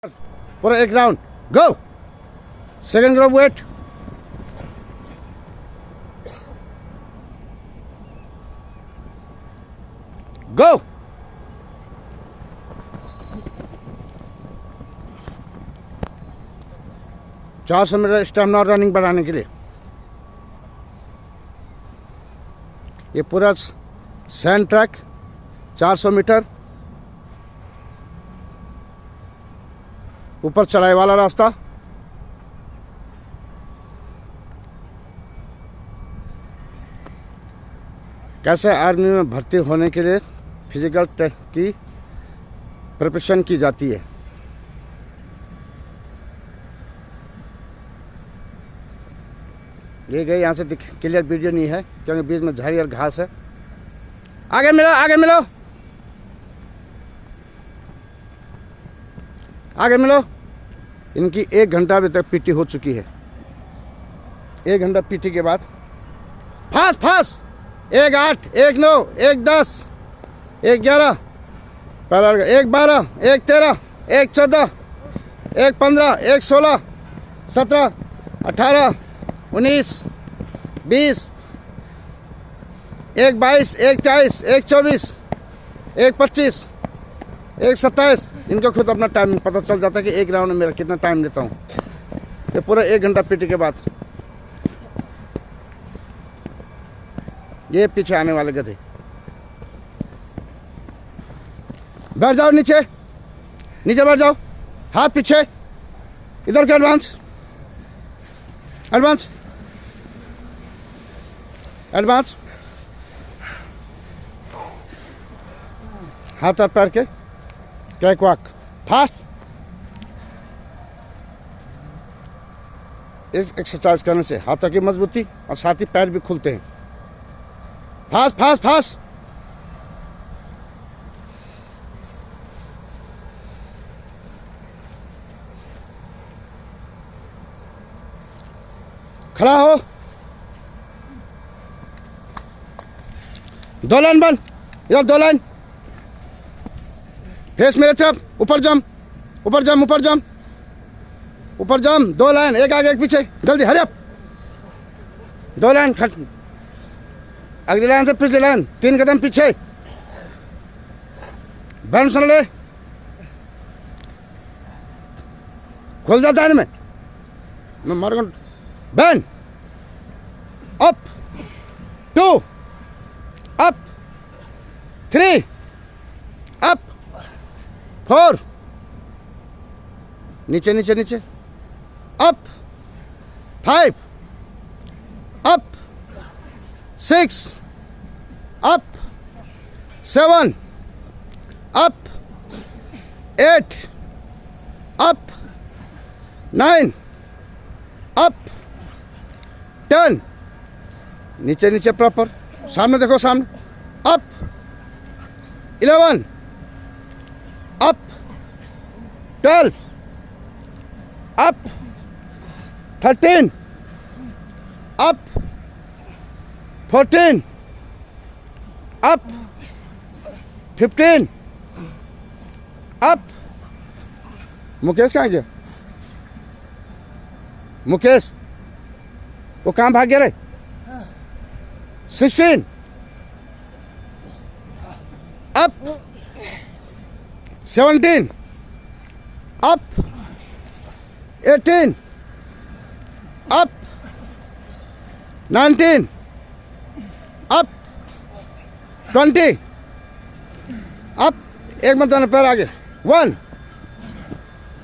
पूरा एक राउंड गो second group wait गो चार सौ मीटर स्टेमिना रनिंग बढ़ाने के लिए ये पूरा सैंड ट्रैक 400 मीटर ऊपर चढ़ाई वाला रास्ता। कैसे आर्मी में भर्ती होने के लिए फिजिकल टेस्ट की प्रिपरेशन की जाती है। ये गई यहाँ से क्लियर वीडियो नहीं है क्योंकि बीच में झाड़ी और घास है। आगे मिलो आगे मिलो आगे मिलो। इनकी 1 घंटा अभी तक पीटी हो चुकी है। 1 घंटा पीटी के बाद फास्ट फास्ट 1 8 1 9 1 10 1 11 पहला 1 12 1 13 1 14 1 15 1 16 17 18 19 20 1 22 1 23 1 24 1 25 1 27। इनको खुद अपना टाइम पता चल जाता है कि एक राउंड में मेरा कितना टाइम लेता हूँ। ये पूरा 1 घंटा पीटी के बाद ये पीछे आने वाले गधे बैठ जाओ नीचे नीचे बैठ जाओ। हाथ पीछे इधर के एडवांस एडवांस एडवांस हाथ और पैर के क्रैक वॉक फास्ट। इस एक्सरसाइज करने से हाथों की मजबूती और साथ ही पैर भी खुलते हैं। फास्ट फास्ट फास्ट खड़ा हो। 2 लाइन बन इधर 2 लाइन फेस मेरे तरफ ऊपर जम ऊपर जम ऊपर जम ऊपर जम 2 लाइन एक आगे एक पीछे जल्दी हरी अप 2 लाइन खट अगली लाइन से पिछली लाइन 3 कदम पीछे बैंड सुन ले खोल जाता है मैं मारूंगा बैंड अप 2 अप 3 अप 4 नीचे नीचे नीचे up 5 up 6 up 7 up 8 up 9 up 10 नीचे नीचे प्रॉपर सामने देखो सामने up 11 up 12 up 13 up 14 up 15 up. Mukesh कहाँ गया? मुकेश वो कहाँ भाग गया रे? 16 up 17 up 18 up 19 up 20 up. एक मत जाना पैर आगे 1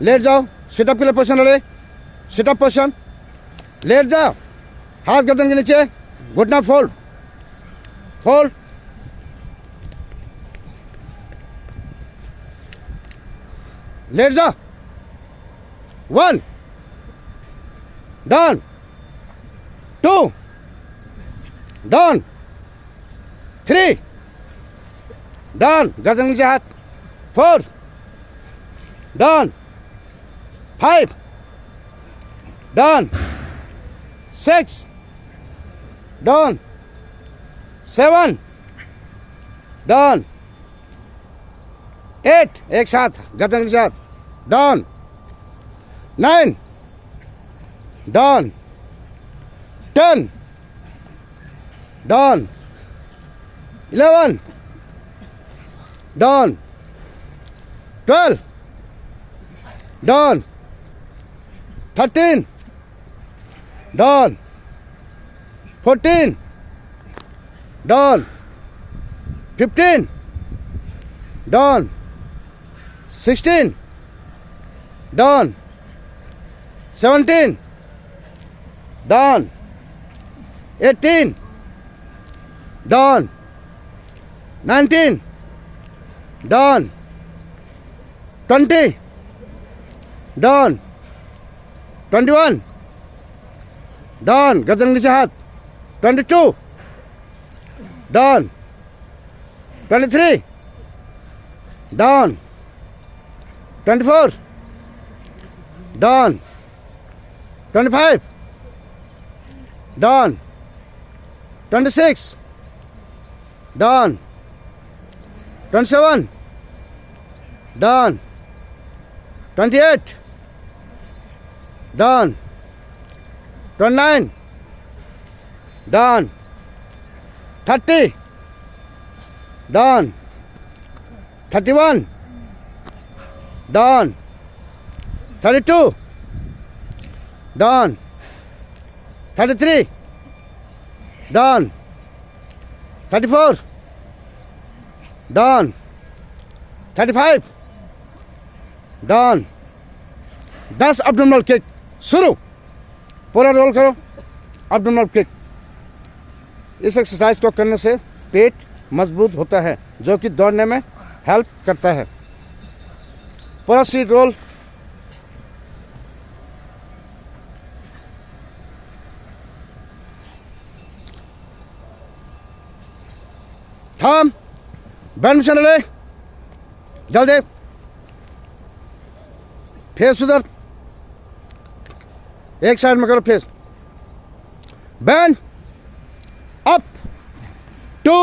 लेट जाओ सिटअप के लिए पोजीशन ले सिटअप पोजीशन लेट जाओ हाथ गर्दन के नीचे घुटना फोल्ड फोल्ड लेट जा 1 डाउन 2 डाउन 3 डाउन गर्दन नीचे हाथ 4 डाउन 5 डाउन 6 डाउन 7 डाउन 8 एक साथ गर्दन के साथ down 9, down, 10, down, 11, down, 12, down, 13, down, 14, down, 15, down, 16, down, 17, down, 18, down, 19, down, 20, down, 21, down, गर्दन नीचे हाथ, 22, down, 23, down, 24, down, 25, down, 26, down, 27, down, 28, down, 29, down, 30, down, 31, down, 32, down, 33, down, 34, down, 35, down, 10 abdominal kick शुरू पूरा रोल करो abdominal kick। इस exercise को करने से पेट मजबूत होता है जो कि दौड़ने में हेल्प करता है। पूरा सीट रोल। थाम बैंड में ले जल्दी फेस उधर एक साइड में करो face band up 2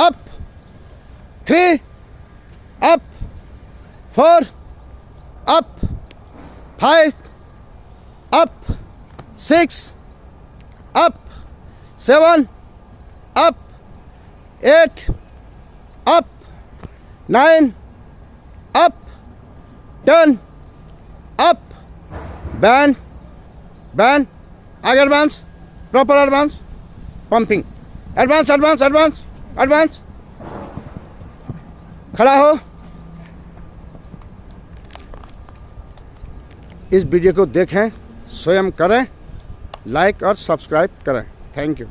up 3 up 4 up 5 up 6 up 7 up 8 up 9 up 10 up band आगे advance proper advance pumping advance खड़ा हो। इस वीडियो को देखें, स्वयं करें, लाइक और सब्सक्राइब करें। Thank you.